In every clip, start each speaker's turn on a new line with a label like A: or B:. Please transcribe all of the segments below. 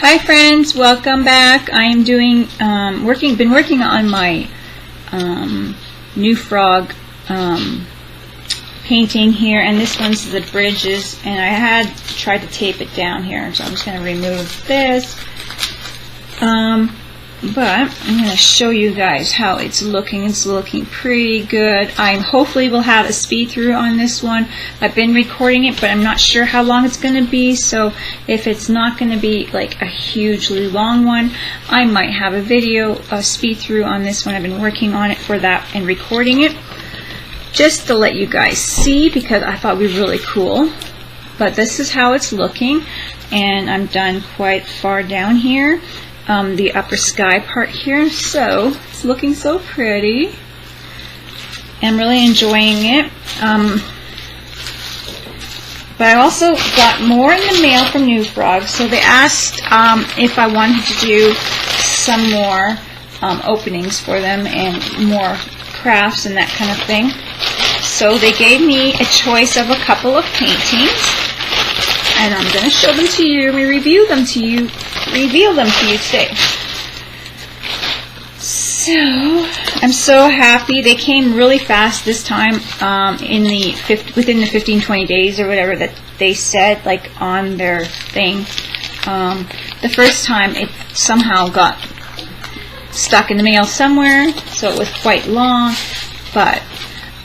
A: Hi friends, welcome back. I am doing been working on my NewFrog painting here, and this one's the bridges, and I had tried to tape it down here, so I'm just going to remove this. But I'm going to show you guys how it's looking. It's looking pretty good. I hopefully will have a speed through on this one. I've been recording it, but I'm not sure how long it's going to be, so if it's not going to be like a hugely long one, I might have a video speed through on this one. I've been working on it for that and recording it just to let you guys see, because I thought it would be really cool. But this is how it's looking, and I'm done quite far down here. The upper sky part here, so it's looking so pretty. I'm really enjoying it. But I also got more in the mail from NewFrog, so they asked if I wanted to do some more openings for them and more crafts and that kind of thing. So they gave me a choice of a couple of paintings, and I'm going to show them to you and reveal them to you today. So I'm so happy. They came really fast this time, within the 15-20 days or whatever that they said, like on their thing. The first time it somehow got stuck in the mail somewhere, so it was quite long, but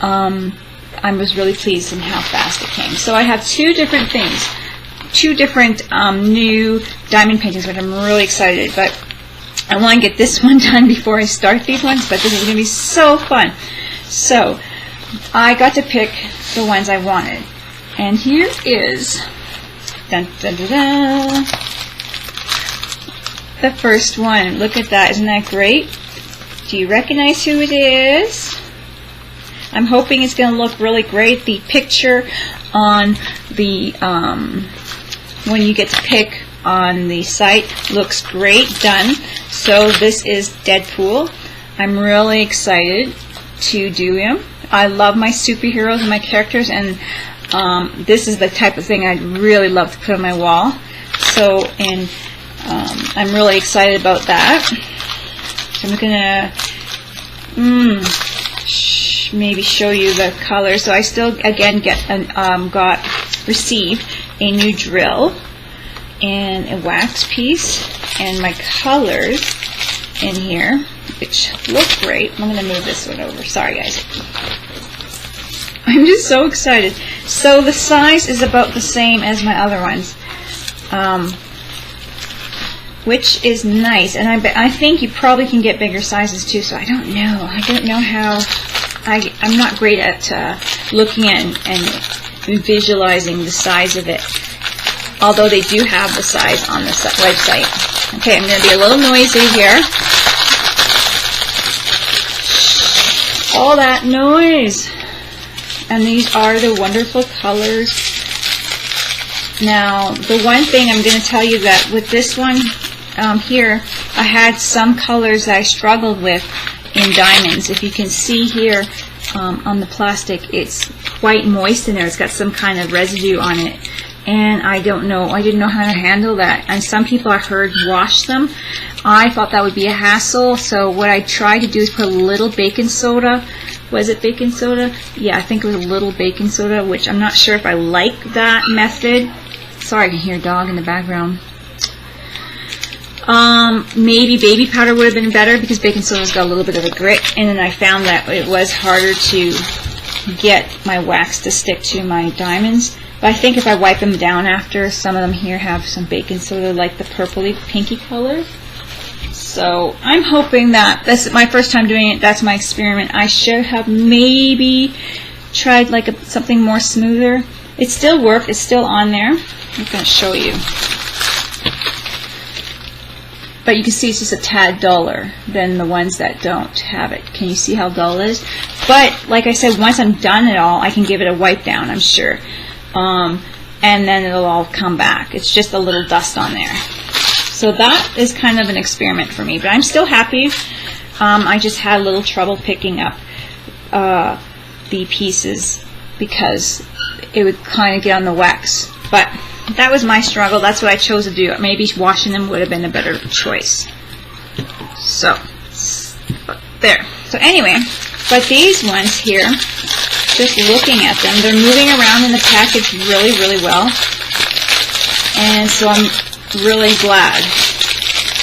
A: I was really pleased in how fast it came. So I have two different things. Two different new diamond paintings, which I'm really excited, but I want to get this one done before I start these ones, but this is going to be so fun. So I got to pick the ones I wanted, and here is dun, dun, dun, dun, the first one. Look at that. Isn't that great? Do you recognize who it is? I'm hoping it's going to look really great. The picture on the when you get to pick on the site looks great. Done. So this is Deadpool. I'm really excited to do him. I love my superheroes and my characters, and this is the type of thing I'd really love to put on my wall. So, and I'm really excited about that. So I'm gonna maybe show you the color. So I still again received a new drill and a wax piece and my colors in here, which look great. I'm going to move this one over. Sorry guys. I'm just so excited. So the size is about the same as my other ones, which is nice, and I think you probably can get bigger sizes too, so I don't know how. I'm not great at looking at and visualizing the size of it, although they do have the size on the website. Okay, I'm going to be a little noisy here. All that noise. And these are the wonderful colors. Now, the one thing I'm going to tell you that with this one here, I had some colors that I struggled with in diamonds. If you can see here on the plastic, it's quite moist in there. It's got some kind of residue on it, and I didn't know how to handle that. And some people I heard wash them. I thought that would be a hassle, so what I tried to do is put a little baking soda. Was it baking soda? Yeah, I think it was a little baking soda, which I'm not sure if I like that method. Sorry, I can hear a dog in the background. Maybe baby powder would have been better, because baking soda's got a little bit of a grit, and then I found that it was harder to get my wax to stick to my diamonds. But I think if I wipe them down after, some of them here have some baking soda, like the purpley pinky color. So I'm hoping that that's my first time doing it. That's my experiment. I should have maybe tried like something more smoother. It still worked. It's still on there. I'm going to show you. But you can see it's just a tad duller than the ones that don't have it. Can you see how dull it is? But like I said, once I'm done it all, I can give it a wipe down, I'm sure. And then it'll all come back. It's just a little dust on there. So that is kind of an experiment for me. But I'm still happy. I just had a little trouble picking up the pieces because it would kind of get on the wax. But that was my struggle. That's what I chose to do. Maybe washing them would have been a better choice. So, there. So anyway, but these ones here, just looking at them, they're moving around in the package really, really well. And so I'm really glad.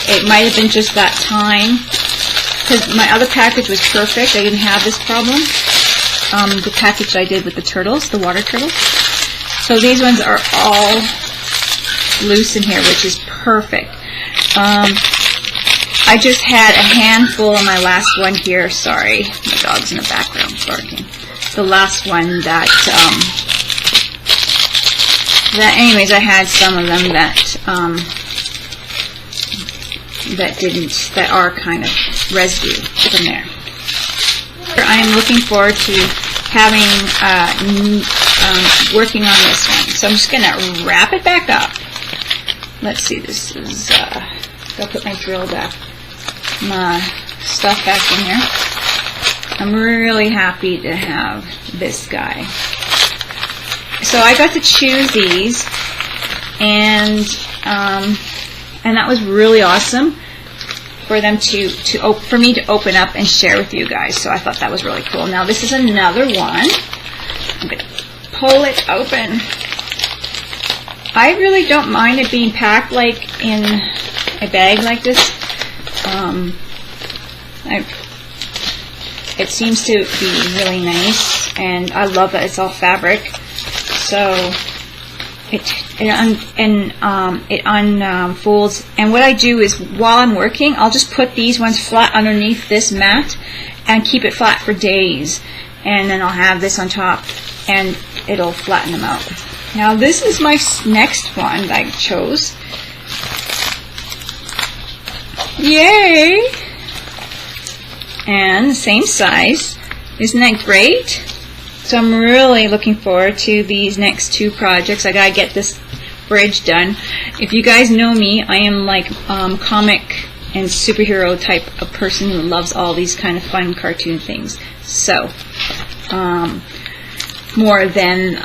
A: It might have been just that time, because my other package was perfect. I didn't have this problem. The package I did with the turtles, the water turtles. So these ones are all loose in here, which is perfect. I just had a handful of my last one here. Sorry, my dog's in the background barking. The last one that, anyways, I had some of them that are kind of residue from there. I am looking forward to having, working on this one. So I'm just going to wrap it back up. Let's see, this is, I'll put my drill back, my stuff back in here. I'm really happy to have this guy. So I got to choose these, and that was really awesome for them for me to open up and share with you guys. So I thought that was really cool. Now this is another one. I'm gonna pull it open. I really don't mind it being packed like in a bag like this. It seems to be really nice, and I love that it's all fabric. So it unfolds, and what I do is while I'm working, I'll just put these ones flat underneath this mat and keep it flat for days, and then I'll have this on top and it'll flatten them out. Now this is my next one that I chose. Yay! And the same size. Isn't that great? So I'm really looking forward to these next two projects. I gotta get this bridge done. If you guys know me, I am like comic and superhero type of person who loves all these kind of fun cartoon things. So, more than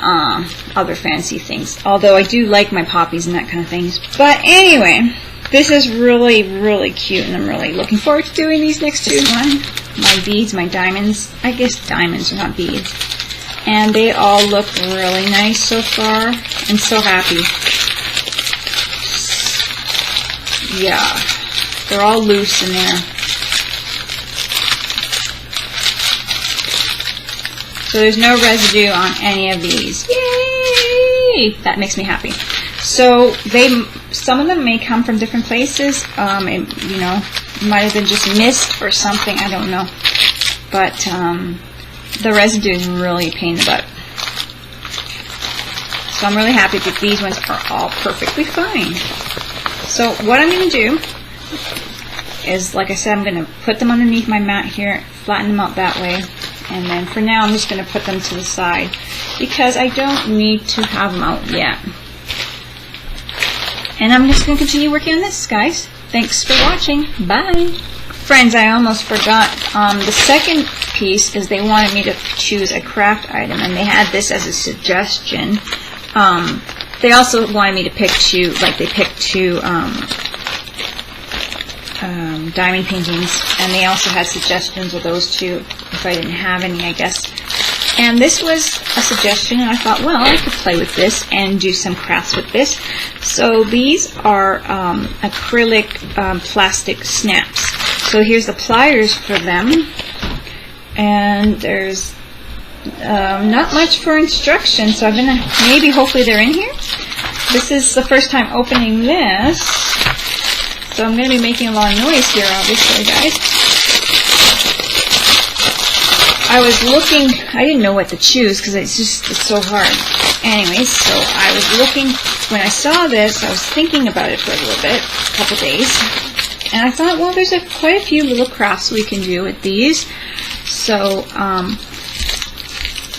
A: other fancy things. Although I do like my poppies and that kind of things. But anyway, this is really, really cute, and I'm really looking forward to doing these next two. My beads, my diamonds. I guess diamonds are not beads. And they all look really nice so far. I'm so happy. Yeah, they're all loose in there. So there's no residue on any of these. Yay! That makes me happy. So some of them may come from different places. You know, might have been just mist or something. I don't know. But the residue is really a pain in the butt. So I'm really happy that these ones are all perfectly fine. So what I'm going to do is, like I said, I'm going to put them underneath my mat here, flatten them out that way. And then for now, I'm just going to put them to the side because I don't need to have them out yet. And I'm just going to continue working on this, guys. Thanks for watching. Bye. Friends, I almost forgot. The second piece is they wanted me to choose a craft item, and they had this as a suggestion. They also wanted me to pick two, like they picked two diamond paintings, and they also had suggestions of those two if I didn't have any, I guess. And this was a suggestion, and I thought, well, I could play with this and do some crafts with this. So these are acrylic plastic snaps. So here's the pliers for them, and there's not much for instructions, so I'm gonna, hopefully they're in here. This is the first time opening this, so I'm gonna be making a lot of noise here, obviously, guys. I was looking, I didn't know what to choose because it's so hard. Anyways, so I was looking, when I saw this, I was thinking about it for a little bit, a couple days, and I thought, well, there's quite a few little crafts we can do with these. So,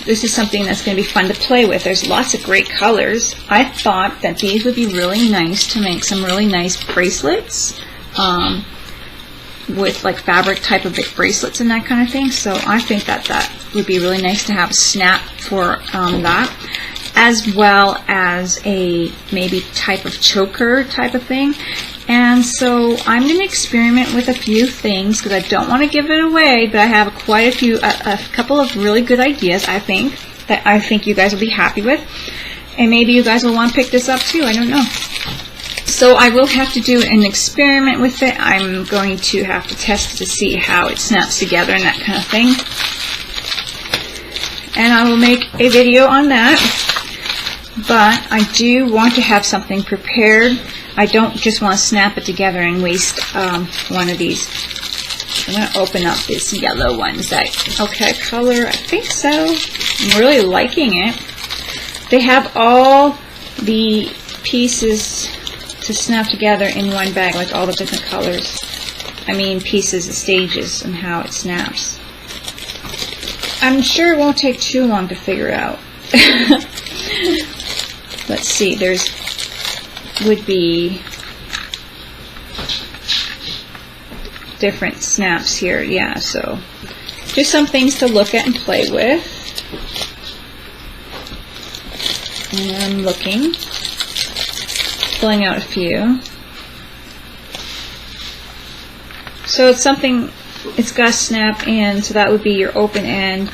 A: this is something that's going to be fun to play with. There's lots of great colors. I thought that these would be really nice to make some really nice bracelets. With like fabric type of bracelets and that kind of thing. So I think that would be really nice to have a snap for that. as well as a maybe type of choker type of thing. And so I'm going to experiment with a few things because I don't want to give it away, but I have quite a couple of really good ideas, I think, that I think you guys will be happy with. And maybe you guys will want to pick this up too, I don't know. So I will have to do an experiment with it. I'm going to have to test to see how it snaps together and that kind of thing. And I will make a video on that. But I do want to have something prepared. I don't just want to snap it together and waste one of these. I'm going to open up this yellow one. Is that okay color? I think so. I'm really liking it. They have all the pieces to snap together in one bag, like all the different colors. I mean pieces, the stages, and how it snaps. I'm sure it won't take too long to figure out. Let's see, would be different snaps here, yeah, so just some things to look at and play with. And I'm looking, pulling out a few. So it's something, it's got a snap end, so that would be your open end.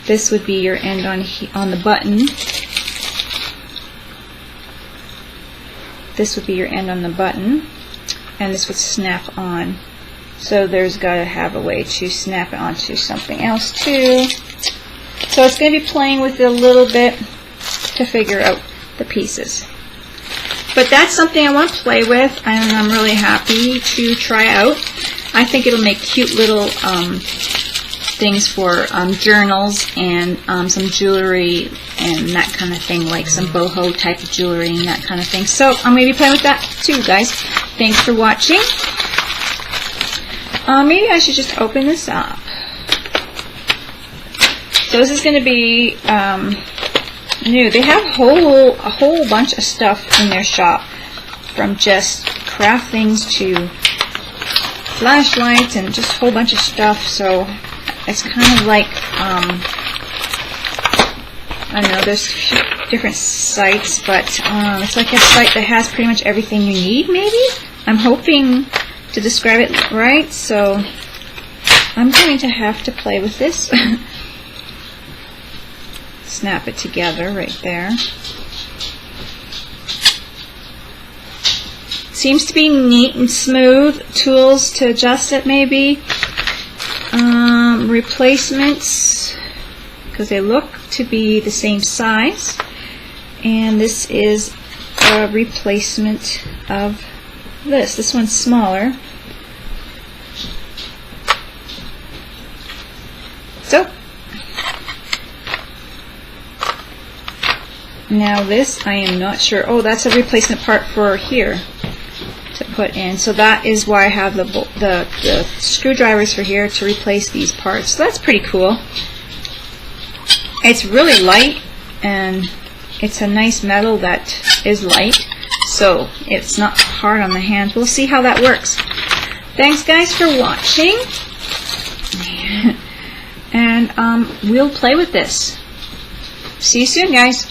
A: This would be your end on the button. This would be your end on the button, and this would snap on. So there's got to have a way to snap it onto something else too. So it's going to be playing with it a little bit to figure out the pieces. But that's something I want to play with, and I'm really happy to try out. I think it'll make cute little things for journals and some jewelry and that kind of thing, like some boho type of jewelry and that kind of thing. So I'm going to be playing with that too, guys. Thanks for watching. Maybe I should just open this up. So this is going to be new. They have a whole bunch of stuff in their shop, from just craft things to flashlights and just a whole bunch of stuff. So it's kind of like I don't know, there's different sites, but it's like a site that has pretty much everything you need, maybe? I'm hoping to describe it right, so I'm going to have to play with this. Snap it together right there. Seems to be neat and smooth. Tools to adjust it, maybe. Replacements, because they look to be the same size. And this is a replacement of this. This one's smaller. So now this, I am not sure. Oh, that's a replacement part for here to put in. So that is why I have the screwdrivers for here to replace these parts. So that's pretty cool. It's really light, and it's a nice metal that is light, so it's not hard on the hands. We'll see how that works. Thanks, guys, for watching. And we'll play with this. See you soon, guys.